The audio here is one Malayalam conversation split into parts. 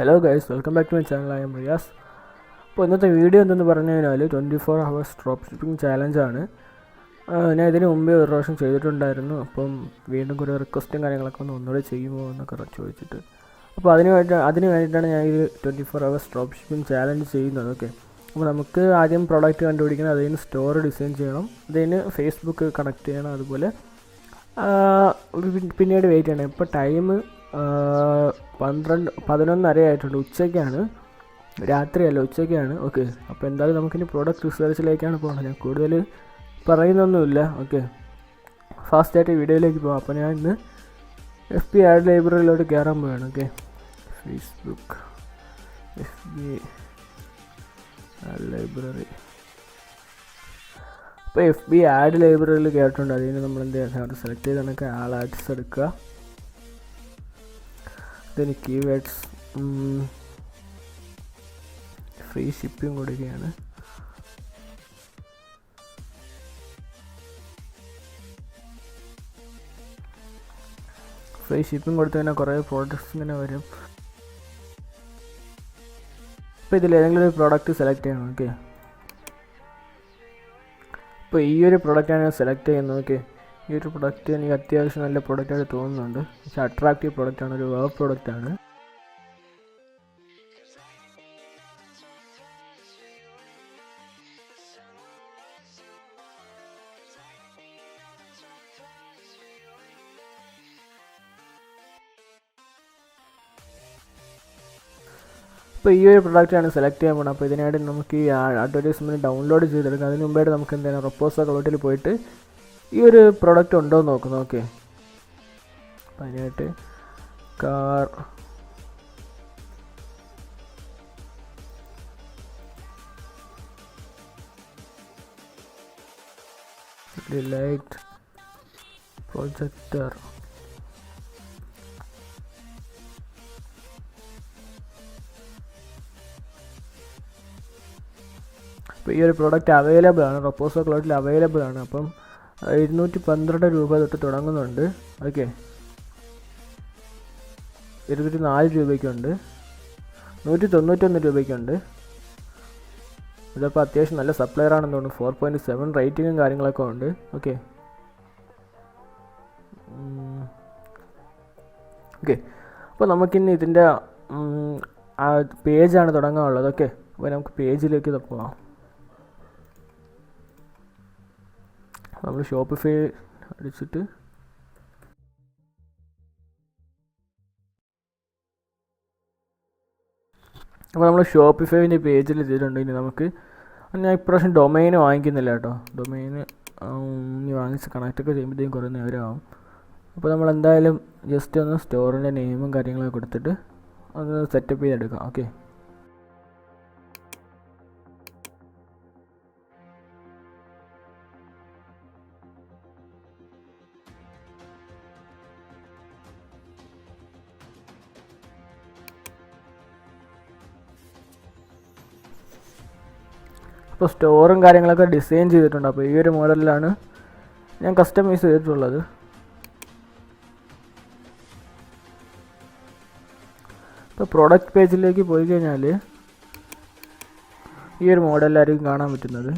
Hello guys, welcome back to my channel. I am Riyas. അപ്പോൾ ഇന്നത്തെ വീഡിയോ എന്തെന്ന് പറഞ്ഞു കഴിഞ്ഞാൽ 24 hours ഡ്രോപ്പ് ഷിപ്പിംഗ് ചാലഞ്ചാണ്. ഞാൻ ഇതിന് മുമ്പേ ഒരു പ്രാവശ്യം ചെയ്തിട്ടുണ്ടായിരുന്നു. അപ്പം വീണ്ടും കുറേ റിക്വസ്റ്റും കാര്യങ്ങളൊക്കെ ഒന്നുകൂടെ ചെയ്യുമോ എന്നൊക്കെ ചോദിച്ചിട്ട്, അപ്പോൾ അതിന് വേണ്ടിയിട്ടാണ് ഞാൻ ഈ 24 hours ഡ്രോപ്പ് ഷിപ്പിംഗ് ചാലഞ്ച് ചെയ്യുന്നത്. ഓക്കെ, അപ്പോൾ നമുക്ക് ആദ്യം പ്രോഡക്റ്റ് കണ്ടുപിടിക്കണം, അതിന് സ്റ്റോർ ഡിസൈൻ ചെയ്യണം, അതിന് ഫേസ്ബുക്ക് കണക്ട് ചെയ്യണം, അതുപോലെ പിന്നീട് വെയിറ്റ് ചെയ്യണം. ഇപ്പോൾ ടൈം 11:30 ആയിട്ടുണ്ട്. ഉച്ചയ്ക്കാണ്, രാത്രിയല്ല, ഉച്ചയ്ക്കാണ്. ഓക്കെ, അപ്പോൾ എന്തായാലും നമുക്കിനി പ്രോഡക്റ്റ് റിസർച്ചിലേക്കാണ് പോകുന്നത്. ഞാൻ കൂടുതൽ പറയുന്നൊന്നുമില്ല. ഓക്കെ, ഫാസ്റ്റായിട്ട് വീഡിയോയിലേക്ക് പോകാം. അപ്പോൾ ഞാൻ ഇന്ന് FB ആഡ് ലൈബ്രറിയിലോട്ട് കയറാൻ പോവുകയാണ്. Okay, Facebook FB add library. അപ്പോൾ FB ആഡ് ലൈബ്രറിയിൽ കയറിയിട്ടുണ്ട്. അതിന് നമ്മൾ എന്ത് ചെയ്യാം, സെലക്ട് ചെയ്ത് നമുക്ക് ആൾ ആഡ്സ് എടുക്കുക. ഇതിന് കീവേഡ്സ് ഫ്രീ ഷിപ്പിംഗ് കൊടുക്കുകയാണ്. ഫ്രീ ഷിപ്പിംഗ് കൊടുത്തു കഴിഞ്ഞാൽ കുറേ പ്രോഡക്റ്റ്സ് ഇങ്ങനെ വരും. അപ്പോൾ ഇതിലേതെങ്കിലും ഒരു പ്രോഡക്റ്റ് സെലക്ട് ചെയ്യണം. ഓക്കെ, അപ്പോൾ ഈ ഒരു പ്രോഡക്റ്റാണ് ഞാൻ സെലക്ട് ചെയ്യുന്നത്. ഓക്കെ, ഈ ഒരു പ്രൊഡക്റ്റ് എനിക്ക് അത്യാവശ്യം നല്ല പ്രൊഡക്റ്റായിട്ട് തോന്നുന്നുണ്ട്. പക്ഷേ അട്രാക്റ്റീവ് പ്രൊഡക്റ്റാണ്, ഒരു വേവ് പ്രൊഡക്റ്റാണ്. അപ്പോൾ ഈ ഒരു പ്രൊഡക്റ്റാണ് സെലക്ട് ചെയ്യാൻ പോകുന്നത്. അപ്പോൾ ഇതിനായിട്ട് നമുക്ക് ഈ അഡ്വർടൈസ്മെൻറ്റ് ഡൗൺലോഡ് ചെയ്തെടുക്കാം. അതിന് മുമ്പായിട്ട് നമുക്ക് എന്താണ് റൊപ്പോസ ക്ലൗഡിൽ പോയിട്ട് ഈ ഒരു പ്രൊഡക്റ്റ് ഉണ്ടോ എന്ന് നോക്കുന്നു. ഓക്കെ, അപ്പോൾ അതിനായിട്ട് കാർ ലൈറ്റ് പ്രൊജക്ടർ, അപ്പോൾ ഈ ഒരു പ്രോഡക്റ്റ് അവൈലബിൾ ആണ്, റൊപ്പോസോ ക്ലൗഡിൽ അവൈലബിൾ ആണ്. അപ്പം 212 രൂപ തൊട്ട് തുടങ്ങുന്നുണ്ട്. ഓക്കെ, 204 രൂപയ്ക്കുണ്ട്, 191 രൂപയ്ക്കുണ്ട്. ഇതിപ്പോൾ അത്യാവശ്യം നല്ല സപ്ലയർ ആണെന്ന് തോന്നുന്നു. 4.7 റേറ്റിങ്ങും കാര്യങ്ങളൊക്കെ ഉണ്ട്. ഓക്കെ ഓക്കെ അപ്പോൾ നമുക്കിന്ന് ഇതിൻ്റെ പേജാണ് തുടങ്ങാനുള്ളത്. ഓക്കെ, അപ്പോൾ നമുക്ക് പേജിലേക്ക് പോകാം. നമ്മൾ ഷോപ്പിഫൈ അടിച്ചിട്ട് അപ്പോൾ നമ്മൾ ഷോപ്പിഫൈൻ്റെ പേജിൽ എത്തിയിട്ടുണ്ട്. ഇനി നമുക്ക് ഞാൻ ഇപ്രാവശ്യം ഡൊമൈന് വാങ്ങിക്കുന്നില്ല കേട്ടോ. ഡൊമൈന് ഇനി വാങ്ങിച്ച് കണക്റ്റൊക്കെ ചെയ്യുമ്പോഴത്തേക്കും കുറേ നേരമാവും. അപ്പോൾ നമ്മൾ എന്തായാലും ജസ്റ്റ് ഒന്ന് സ്റ്റോറിൻ്റെ നെയിമും കാര്യങ്ങളൊക്കെ കൊടുത്തിട്ട് ഒന്ന് സെറ്റപ്പ് ചെയ്തെടുക്കാം. ഓക്കെ, അപ്പോൾ സ്റ്റോറും കാര്യങ്ങളൊക്കെ ഡിസൈൻ ചെയ്തിട്ടുണ്ട്. അപ്പോൾ ഈ ഒരു മോഡലിലാണ് ഞാൻ കസ്റ്റമൈസ് ചെയ്തിട്ടുള്ളത്. ഇപ്പോൾ പ്രോഡക്റ്റ് പേജിലേക്ക് പോയി കഴിഞ്ഞാൽ ഈ ഒരു മോഡലിലായിരിക്കും കാണാൻ പറ്റുന്നത്.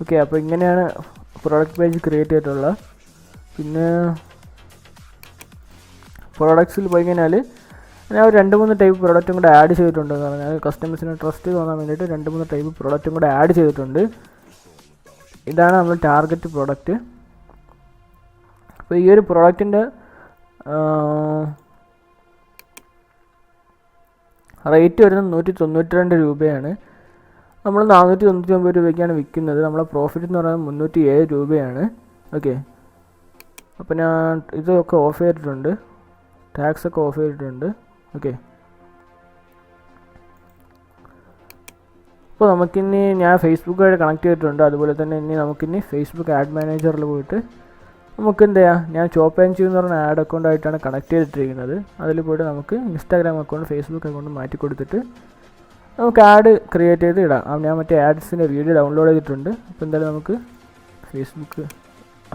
ഓക്കെ, അപ്പോൾ ഇങ്ങനെയാണ് പ്രോഡക്റ്റ് പേജ് ക്രിയേറ്റ് ചെയ്തിട്ടുള്ളത്. പിന്നെ പ്രോഡക്ട്സിൽ പോയി കഴിഞ്ഞാൽ ഞാൻ ഒരു 2-3 ടൈപ്പ് പ്രോഡക്റ്റും കൂടെ ആഡ് ചെയ്തിട്ടുണ്ട്. കാരണം ഞാൻ കസ്റ്റമേഴ്സിന് ട്രസ്റ്റ് തോന്നാൻ വേണ്ടിയിട്ട് 2-3 ടൈപ്പ് പ്രോഡക്റ്റും കൂടെ ആഡ് ചെയ്തിട്ടുണ്ട്. ഇതാണ് നമ്മൾ ടാർഗറ്റ് പ്രോഡക്റ്റ്. അപ്പോൾ ഈ ഒരു പ്രോഡക്റ്റിൻ്റെ റേറ്റ് വരുന്നത് 192 രൂപയാണ്. നമ്മൾ 499 രൂപയ്ക്കാണ് വിൽക്കുന്നത്. നമ്മളെ പ്രോഫിറ്റ് എന്ന് പറയുന്നത് 307 രൂപയാണ്. ഓക്കെ, അപ്പോൾ ഞാൻ ഇതൊക്കെ ഓഫ് ചെയ്തിട്ടുണ്ട്, ടാക്സ് ഒക്കെ ഓഫ് ചെയ്തിട്ടുണ്ട്. ഓക്കെ, അപ്പോൾ നമുക്കിനി ഞാൻ ഫേസ്ബുക്കായിട്ട് കണക്ട് ചെയ്തിട്ടുണ്ട്. അതുപോലെ തന്നെ ഇനി നമുക്കിനി ഫേസ്ബുക്ക് ആഡ് മാനേജറിൽ പോയിട്ട് നമുക്ക് എന്ത് ചെയ്യാം, ഞാൻ ചോപ്പ് ആൻഡ് എന്ന് പറഞ്ഞ ആഡ് അക്കൗണ്ടായിട്ടാണ് കണക്ട് ചെയ്തിട്ടിരിക്കുന്നത്. അതിൽ പോയിട്ട് നമുക്ക് ഇൻസ്റ്റാഗ്രാം അക്കൗണ്ട്, ഫേസ്ബുക്ക് അക്കൗണ്ട് മാറ്റി കൊടുത്തിട്ട് നമുക്ക് ആഡ് ക്രിയേറ്റ് ചെയ്ത് ഇടാം. ഞാൻ മറ്റേ ആഡ്സിൻ്റെ വീഡിയോ ഡൗൺലോഡ് ചെയ്തിട്ടുണ്ട്. അപ്പോൾ എന്തായാലും നമുക്ക് ഫേസ്ബുക്ക്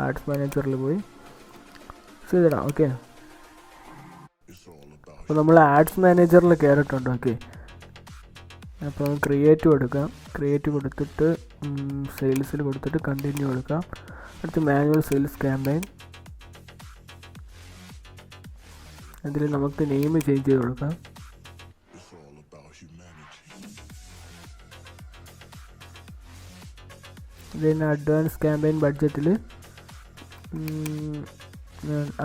ആഡ്സ് മാനേജറിൽ പോയി ചെയ്തിടാം. ഓക്കെ, അപ്പോൾ നമ്മൾ ആഡ്സ് മാനേജറിൽ കയറിയിട്ടുണ്ട്. ഓക്കെ, അപ്പോൾ ക്രിയേറ്റ് കൊടുക്കാം. ക്രിയേറ്റ് കൊടുത്തിട്ട് സെയിൽസിൽ കൊടുത്തിട്ട് കണ്ടിന്യൂ കൊടുക്കാം. അടുത്ത് മാനുവൽ സെയിൽസ് ക്യാമ്പയിൻ, അതിൽ നമുക്ക് നെയിം ചേഞ്ച് ചെയ്ത് കൊടുക്കാം. ഇതിന് അഡ്വാൻസ് ക്യാമ്പയിൻ ബഡ്ജറ്റിൽ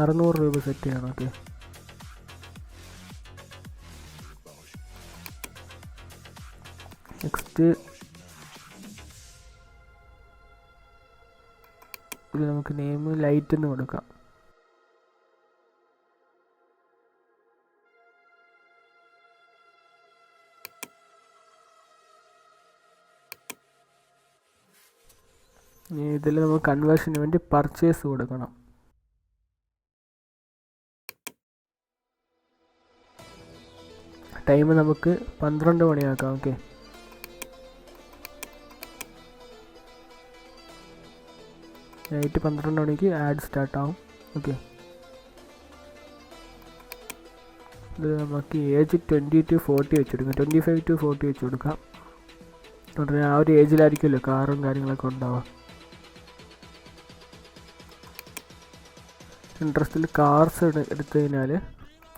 600 രൂപ സെറ്റ് ചെയ്യണം. ഓക്കെ, നെക്സ്റ്റ് ഇത് നമുക്ക് നെയിം ലൈറ്റ് എന്ന് കൊടുക്കാം. ഇതിൽ നമുക്ക് കൺവേർഷന് വേണ്ടി പർച്ചേസ് കൊടുക്കണം. ടൈം നമുക്ക് 12 മണിയാക്കാം. ഓക്കെ, നൈറ്റ് 12 മണിക്ക് ആഡ് സ്റ്റാർട്ട് ആവും. ഓക്കെ, ഇത് നമുക്ക് ഏജ് 20 to 40 വെച്ച് കൊടുക്കാം. 25 to 40 വെച്ച് കൊടുക്കാം. ഉടനെ ആ ഒരു ഏജിലായിരിക്കുമല്ലോ കാറും കാര്യങ്ങളൊക്കെ ഉണ്ടാവുക. ഇൻട്രസ്റ്റിൽ കാർസ് എടുത്തു കഴിഞ്ഞാൽ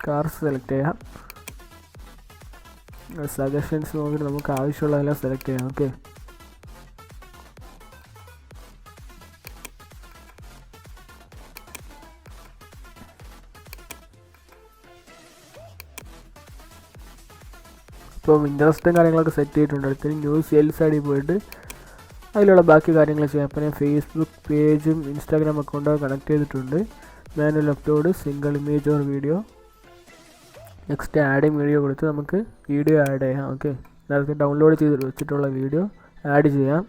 കാർസ് സെലക്ട് ചെയ്യാം. സജഷൻസ് നോക്കിയിട്ട് നമുക്ക് ആവശ്യമുള്ളതെല്ലാം സെലക്ട് ചെയ്യാം. ഓക്കെ, ഇപ്പോൾ ഇൻട്രസ്റ്റും കാര്യങ്ങളൊക്കെ സെറ്റ് ചെയ്തിട്ടുണ്ട്. അടുത്തത് ന്യൂ സെയിൽസ് ഐ ഡി പോയിട്ട് അതിലുള്ള ബാക്കി കാര്യങ്ങൾ ചെയ്യാം. അപ്പോൾ ഞാൻ ഫേസ്ബുക്ക് പേജും ഇൻസ്റ്റാഗ്രാം അക്കൗണ്ടും കണക്ട് ചെയ്തിട്ടുണ്ട്. Manual upload, single image or video. Next adding video കൊടുത്ത് നമുക്ക് വീഡിയോ ആഡ് ചെയ്യാം. ഓക്കെ, നേരത്തെ ഡൗൺലോഡ് ചെയ്ത് വെച്ചിട്ടുള്ള വീഡിയോ ആഡ് ചെയ്യാം.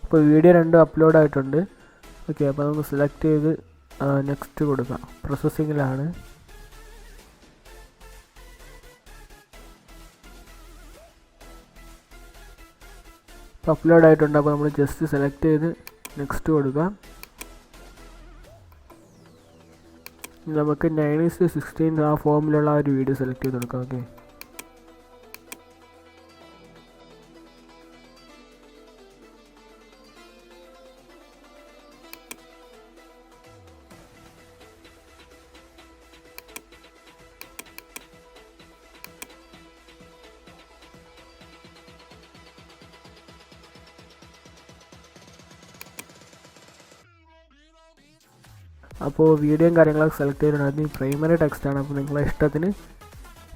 ഇപ്പോൾ വീഡിയോ രണ്ടും അപ്ലോഡ് ആയിട്ടുണ്ട്. ഓക്കെ, അപ്പോൾ നമുക്ക് സെലക്ട് ചെയ്ത് നെക്സ്റ്റ് കൊടുക്കാം. പ്രോസസ്സിങ്ങിലാണ്. ഇപ്പോൾ അപ്ലോഡ് ആയിട്ടുണ്ട്. അപ്പോൾ നമ്മൾ ജസ്റ്റ് സെലക്ട് ചെയ്ത് നെക്സ്റ്റ് കൊടുക്കാം. നമുക്ക് 9:16 ആ ഫോമിലുള്ള ആ ഒരു വീഡിയോ സെലക്ട് ചെയ്ത് കൊടുക്കാം. ഓക്കെ, അപ്പോൾ വീഡിയോയും കാര്യങ്ങളൊക്കെ സെലക്ട് ചെയ്തിട്ടുണ്ട്. പ്രൈമറി ടെക്സ്റ്റാണ്. അപ്പോൾ നിങ്ങളെ ഇഷ്ടത്തിന്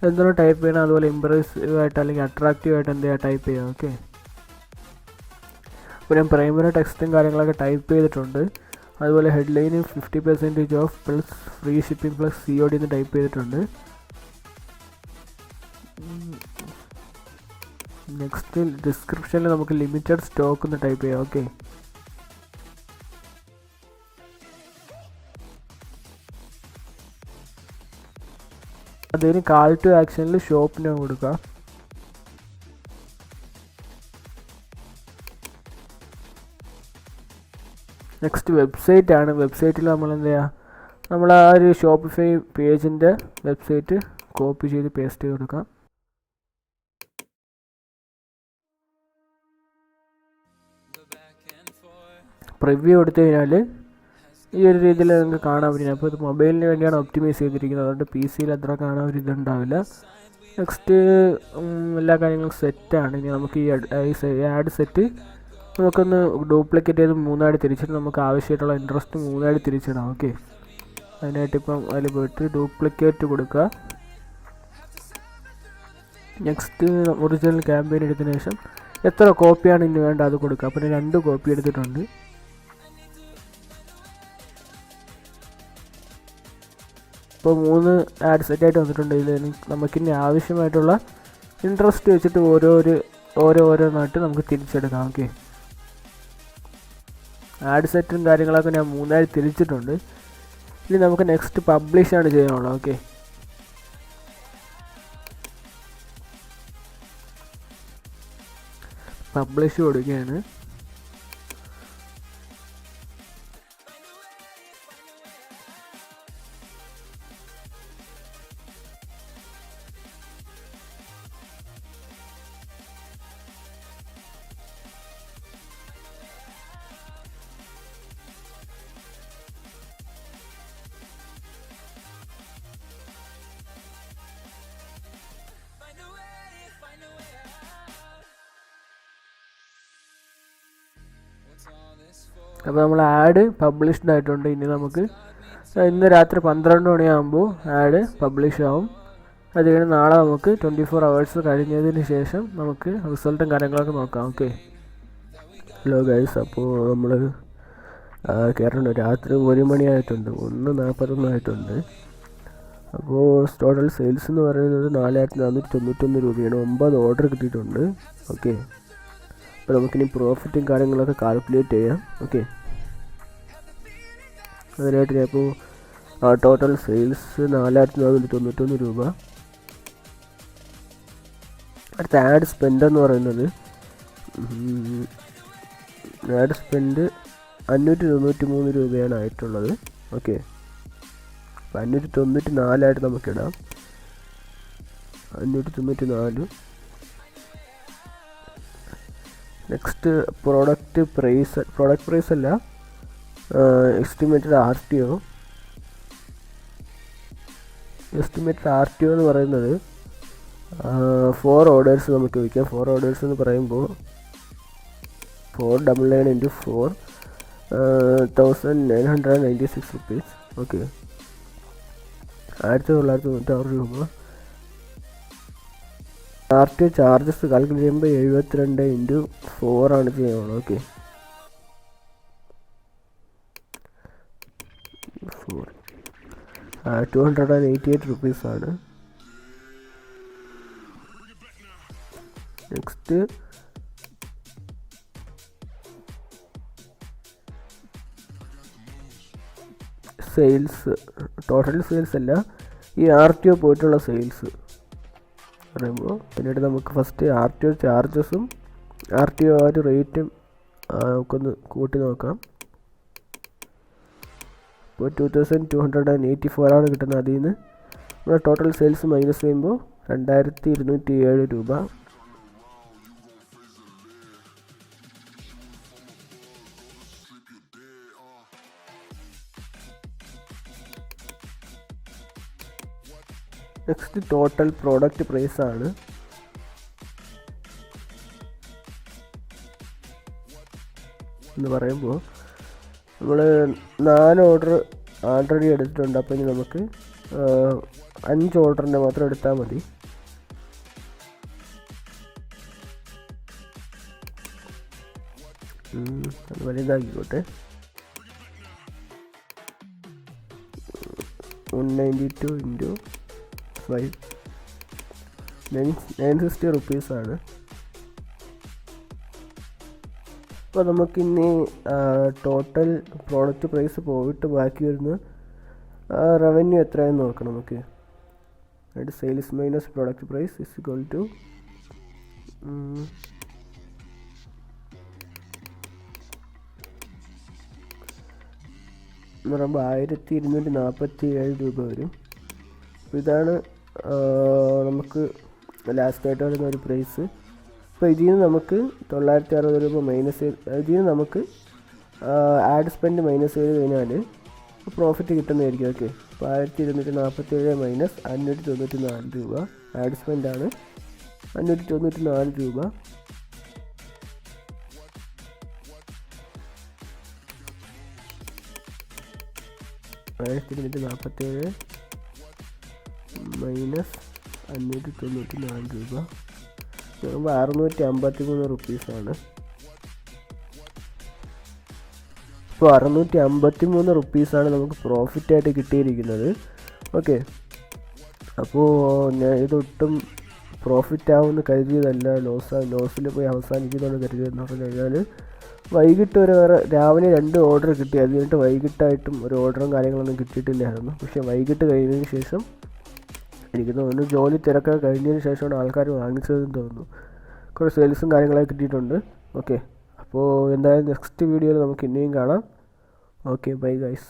എന്തെങ്കിലും ടൈപ്പ് ചെയ്യണം. അതുപോലെ ഇമ്പ്രസീവായിട്ട് അല്ലെങ്കിൽ അട്രാക്റ്റീവായിട്ട് എന്തെങ്കിലും ടൈപ്പ് ചെയ്യാം. ഓക്കെ, അപ്പോൾ ഞാൻ പ്രൈമറി ടെക്സ്റ്റും കാര്യങ്ങളൊക്കെ ടൈപ്പ് ചെയ്തിട്ടുണ്ട്. അതുപോലെ headline 50% of plus free shipping plus COD എന്ന് ടൈപ്പ് ചെയ്തിട്ടുണ്ട്. നെക്സ്റ്റ് ഡിസ്ക്രിപ്ഷനിൽ നമുക്ക് ലിമിറ്റഡ് സ്റ്റോക്ക് എന്ന് ടൈപ്പ് ചെയ്യാം. ഓക്കെ, അതിന് കാൾ ടു ആക്ഷനിൽ ഷോപ്പിന് കൊടുക്കുക. നെക്സ്റ്റ് വെബ്സൈറ്റ് ആണ്. വെബ്സൈറ്റിൽ നമ്മൾ എന്ത് ചെയ്യുക, നമ്മൾ ആ ഒരു ഷോപ്പിഫൈ പേജിൻ്റെ വെബ്സൈറ്റ് കോപ്പി ചെയ്ത് പേസ്റ്റ് ചെയ്ത് കൊടുക്കാം. പ്രിവ്യൂ കൊടുത്തു കഴിഞ്ഞാൽ ഈ ഒരു രീതിയിൽ നിങ്ങൾക്ക് കാണാൻ പറ്റും. അപ്പോൾ ഇത് മൊബൈലിന് വേണ്ടിയാണ് ഒപ്റ്റിമൈസ് ചെയ്തിരിക്കുന്നത്. അതുകൊണ്ട് PC-യിൽ അത്ര കാണാൻ ഒരു ഇതുണ്ടാവില്ല. നെക്സ്റ്റ് എല്ലാ കാര്യങ്ങളും സെറ്റാണ്. ഇനി നമുക്ക് ഈ ആഡ് സെറ്റ് നമുക്കൊന്ന് ഡ്യൂപ്ലിക്കേറ്റ് ചെയ്ത് 3 തിരിച്ചിട്ട് നമുക്ക് ആവശ്യമായിട്ടുള്ള ഇൻട്രസ്റ്റ് 3 തിരിച്ചിടാം. ഓക്കെ, അതിനായിട്ട് ഇപ്പം അതിൽ പോയിട്ട് ഡ്യൂപ്ലിക്കേറ്റ് കൊടുക്കുക. നെക്സ്റ്റ് ഒറിജിനൽ ക്യാമ്പയിൻ എടുത്തതിന് ശേഷം എത്ര കോപ്പിയാണ് ഇനി വേണ്ട അത് കൊടുക്കുക. അപ്പോൾ ഞാൻ 2 കോപ്പി എടുത്തിട്ടുണ്ട്. ഇപ്പോൾ 3 ആഡ് സെറ്റായിട്ട് വന്നിട്ടുണ്ട്. ഇതിൽ നമുക്കിനി ആവശ്യമായിട്ടുള്ള ഇൻട്രസ്റ്റ് വെച്ചിട്ട് ഓരോന്നായിട്ട് നമുക്ക് തിരിച്ചെടുക്കാം. ഓക്കെ, ആഡ് സെറ്റും കാര്യങ്ങളൊക്കെ ഞാൻ 3 തിരിച്ചിട്ടുണ്ട്. ഇനി നമുക്ക് നെക്സ്റ്റ് പബ്ലിഷാണ് ചെയ്യാനുള്ളത്. ഓക്കെ, പബ്ലിഷ് കൊടുക്കുകയാണ്. അപ്പോൾ നമ്മൾ ആഡ് പബ്ലിഷ്ഡ് ആയിട്ടുണ്ട്. ഇനി നമുക്ക് ഇന്ന് രാത്രി 12 മണിയാകുമ്പോൾ ആഡ് പബ്ലിഷ് ആവും. അത് കഴിഞ്ഞ് നാളെ നമുക്ക് 24 hours കഴിഞ്ഞതിന് ശേഷം നമുക്ക് റിസൾട്ടും കാര്യങ്ങളൊക്കെ നോക്കാം. ഓക്കെ, ഹലോ ഗൈസ്, അപ്പോൾ നമ്മൾ കയറണം. രാത്രി 1 മണിയായിട്ടുണ്ട്, 1:41 ആയിട്ടുണ്ട്. അപ്പോൾ ടോട്ടൽ സെയിൽസ് എന്ന് പറയുന്നത് 4491 രൂപയാണ്. 9 ഓർഡർ കിട്ടിയിട്ടുണ്ട്. ഓക്കെ, അപ്പോൾ നമുക്കിനി പ്രോഫിറ്റും കാര്യങ്ങളൊക്കെ കാൽക്കുലേറ്റ് ചെയ്യാം. ഓക്കെ, അതിനായിട്ട് ഞാൻ ഇപ്പോൾ ടോട്ടൽ സെയിൽസ് 4491 രൂപ. അടുത്ത ആഡ് സ്പെൻഡ് എന്ന് പറയുന്നത് ആഡ് സ്പെൻഡ് 593 രൂപയാണ് ആയിട്ടുള്ളത്. ഓക്കെ, 594 നമുക്കിടാം. 594. നെക്സ്റ്റ് പ്രോഡക്റ്റ് പ്രൈസ് അല്ല, എസ്റ്റിമേറ്റഡ് ആർ ടി ഒ എന്ന് പറയുന്നത് 4 ഓർഡേഴ്സ് നമുക്ക് വയ്ക്കാം. 4 ഓർഡേഴ്സ് എന്ന് പറയുമ്പോൾ 499 into 4 1996 rupees. ഓക്കെ, 1996 രൂപ. R T O charges calculate ചെയ്യുമ്പോൾ 72 into 4 ആണ് ചെയ്യുന്നത്. ഓക്കെ, 288 rupees ആണ്. നെക്സ്റ്റ് സെയിൽസ്, ടോട്ടൽ സെയിൽസ് അല്ല, ഈ ആർ ടി ഒ പോയിട്ടുള്ള സെയിൽസ് പറയുമ്പോൾ പിന്നീട് നമുക്ക് ഫസ്റ്റ് ആർ ടി ഒ ചാർജസും ആർ ടി ഒ ആ ഒരു റേറ്റും നമുക്കൊന്ന് കൂട്ടി നോക്കാം. ഇപ്പോൾ 2284 ആണ് കിട്ടുന്നത്. അതിൽ നിന്ന് നമ്മുടെ ടോട്ടൽ സെയിൽസ് മൈനസ് ചെയ്യുമ്പോൾ 2207 രൂപ. നെക്സ്റ്റ് ടോട്ടൽ പ്രോഡക്റ്റ് പ്രൈസ് ആണ്. എന്ന് പറയുമ്പോൾ നമ്മൾ 4 ഓർഡർ ആൾറെഡി എടുത്തിട്ടുണ്ട്. അപ്പോൾ ഇനി നമുക്ക് 5 ഓർഡറിൻ്റെ മാത്രം എടുത്താൽ മതി. അത് വലുതാക്കിക്കോട്ടെ. 192 into 5 960 rupees ആണ്. അപ്പോൾ നമുക്കിനി ടോട്ടൽ പ്രോഡക്റ്റ് പ്രൈസ് പോയിട്ട് ബാക്കി വരുന്ന റവന്യൂ എത്രയാണെന്ന് നോക്കണം. നമുക്ക് അതായത് sales minus product price is equal to എന്ന് പറയുമ്പോൾ 1247 രൂപ വരും. അപ്പോൾ ഇതാണ് നമുക്ക് ലാസ്റ്റായിട്ട് വരുന്ന ഒരു പ്രൈസ്. അപ്പോൾ ഇതിൽ നിന്ന് നമുക്ക് 960 രൂപ മൈനസ് ഇതിൽ നിന്ന് നമുക്ക് ആഡ് സ്പെൻഡ് മൈനസ് ചെയ്ത് കഴിഞ്ഞാൽ പ്രോഫിറ്റ് കിട്ടുന്നതായിരിക്കും. ഓക്കെ, അപ്പോൾ 1247 മൈനസ് 594 രൂപ ആഡ് സ്പെൻഡാണ്. 594 രൂപ. മൈനസ് 594 രൂപ 653 റുപ്പീസാണ്. ഇപ്പോൾ 653 റുപ്പീസാണ് നമുക്ക് പ്രോഫിറ്റായിട്ട് കിട്ടിയിരിക്കുന്നത്. ഓക്കെ. അപ്പോൾ ഞാൻ ഇതൊട്ടും പ്രോഫിറ്റ് ആവുമെന്ന് കരുതിയതല്ല, ലോസിൽ പോയി അവസാനിക്കുന്നതെന്ന് കരുതിയതെന്ന് പറഞ്ഞു കഴിഞ്ഞാൽ വൈകിട്ട് രാവിലെ 2 ഓർഡർ കിട്ടി. അത് കഴിഞ്ഞിട്ട് വൈകിട്ടായിട്ടും ഒരു ഓർഡറും കാര്യങ്ങളൊന്നും കിട്ടിയിട്ടില്ലായിരുന്നു. പക്ഷേ വൈകിട്ട് കഴിഞ്ഞതിന് ശേഷം എനിക്ക് തോന്നുന്നു ജോലി തിരക്കൊക്കെ കഴിഞ്ഞതിന് ശേഷമാണ് ആൾക്കാർ വാങ്ങിച്ചതെന്ന് തോന്നുന്നു. കുറേ സെയിൽസും കാര്യങ്ങളൊക്കെ കിട്ടിയിട്ടുണ്ട്. ഓക്കെ, അപ്പോൾ എന്തായാലും നെക്സ്റ്റ് വീഡിയോയിൽ നമുക്ക് ഇനിയും കാണാം. Okay, bye guys.